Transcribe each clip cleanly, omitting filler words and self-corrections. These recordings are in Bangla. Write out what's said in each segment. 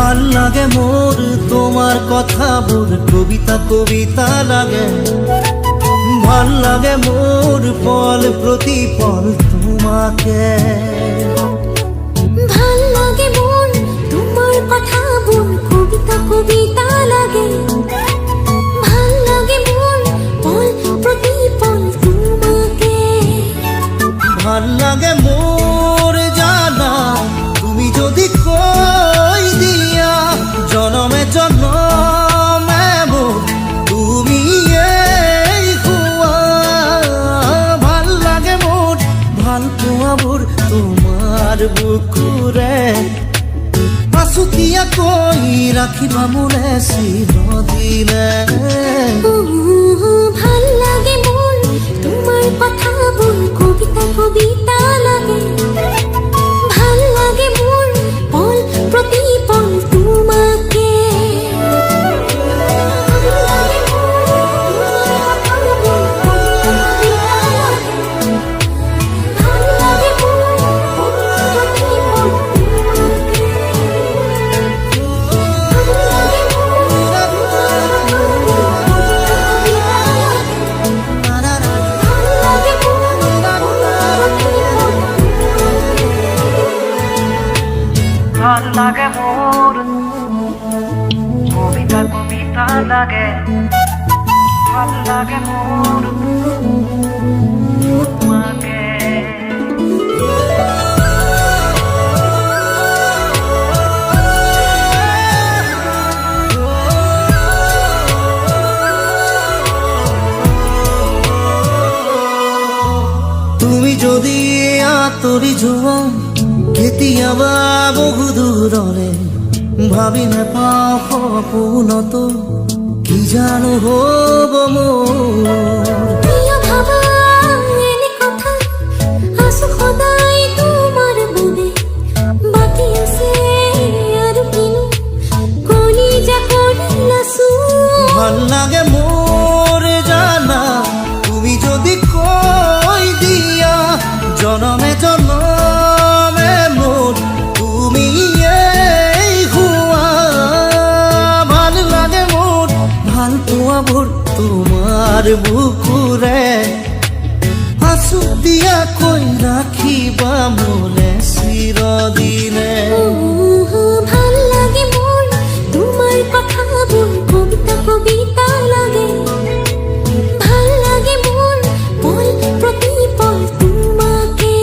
ভাল লাগে মোর তোমার কথা মোর কবিতা কবিতা লাগে। ভাল লাগে মোর পল প্রতি পল তোমাকে। ভাল লাগে মোর তোমার কথা মোর কবিতা কবিতা লাগে। ভাল লাগে মোর পল প্রতি পল তোমাকে। ভাল লাগে মোর জানা তুমি যদি কই দিয়া জনমে জনমে মোর তুমি এই হুয়া। ভাল লাগে মোর ভাল পোয়া মোর তোমার বুকুরে। আছুতিয়া কই রাখিবা মোরে চিরদিনে। ভাল লাগে মোর তোমার কথা মোর কবিতা কবিতা লাগে। ভাল লাগে মোর পল প্রতি পল তোমাকে। ভাল লাগে মোর কবিতা কবিতা লাগে। ভাল লাগে মোর তোমাকে। তুমি যদি আতৰি যোৱা কেতিয়াবা বহু দূৰলে ভাবি নাপাওঁ সপোনত কি জানো হ'ব মোৰ। প্ৰিয় ভাবা এনে কথা আছো সদায় তোমাৰ বাবে। বাকী আছে আৰু কিনো কলিজা কৰিলাছো। ভাল লাগে মোৰ জানা তুমি যদি কৈ দিয়া জনমে জনমে মোৰ তুমি এই হুৱা। ভাল লাগে মোৰ ভাল পোৱা মোৰ তোমাৰ বুকুৰে। আছু দিয়া কৈ ৰাখিবা মোলে চিৰদিনে। ভাল লাগে মোর তোমার কথা মোর কবিতা কবিতা লাগে। ভাল লাগে মোর পল প্রতি পল তোমাকে।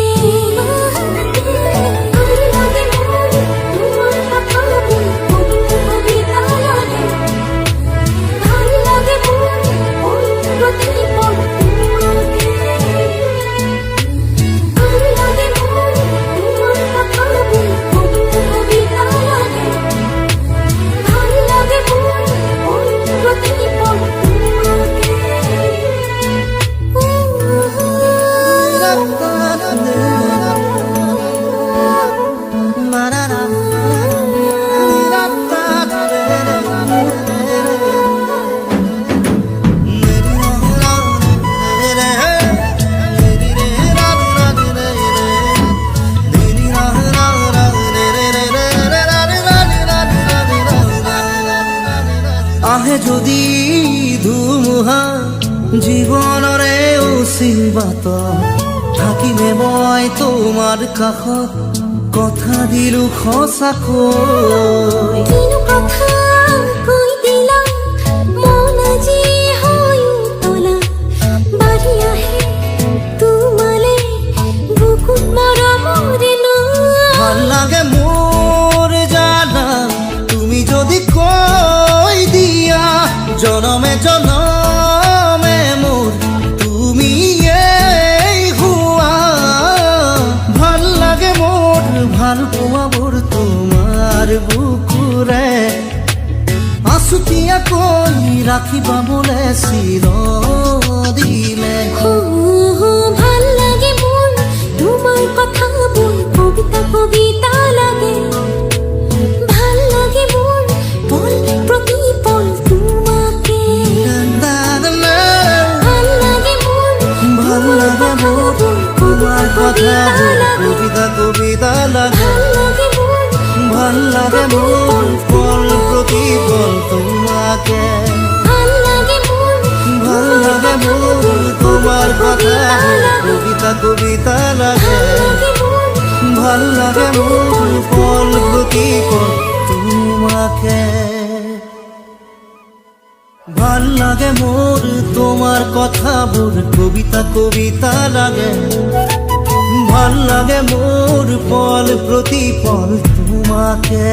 ভাল লাগে মোর তোমার কথা মোর কবিতা কবিতা লাগে। ভাল লাগে মোর পল প্রতি পল তোমাকে। ভাল লাগে মোর তোমার কথা মোর কবিতা কবিতা লাগে। ভাল লাগে মোর পল প্রতি পল আহে যদি ধুমুহা জীৱনৰে অচিবাত থাকিমে মই তোমাৰ কাষত কথা দিলো সঁচাকৈ। কিনো কথা কৈ দিলা মন আজি হৈ উতলা। বাঢ়ি আহে তোমালে বুকুত মৰমৰে ভাল লাগে মোৰ জানা তুমি যদি কৈ দিয়া জনমে জনমে মোৰ তুমি এই হুৱা। ভাল লাগে মোৰ ভাল পোৱা মোৰ তোমাৰ বুকুৰে। আছুতিয়া কৈ ৰাখিবা মোলে চিৰদিনে। ভাল লাগে মোর তোমার কথা মোর কবিতা কবিতা লাগে। ভাল লাগে মোর পল প্রতি পল তোমাকে। ভাল লাগে মোর ভাল লাগে মোৰ তোমাৰ কথা কবিতা কবিতা লাগে। ভাল লাগে মোর ভাল লাগে মোৰ তোমাকে ভাল লাগে মোর ভাল লাগে মোর তোমার কথা কবিতা কবিতা লাগে ভাল লাগে মোর পল প্রতি পল তোমাকে ভাল লাগে মোর তোমার কথা মোর কবিতা কবিতা লাগে ভাল লাগে মোর পল প্রতি পল তোমাকে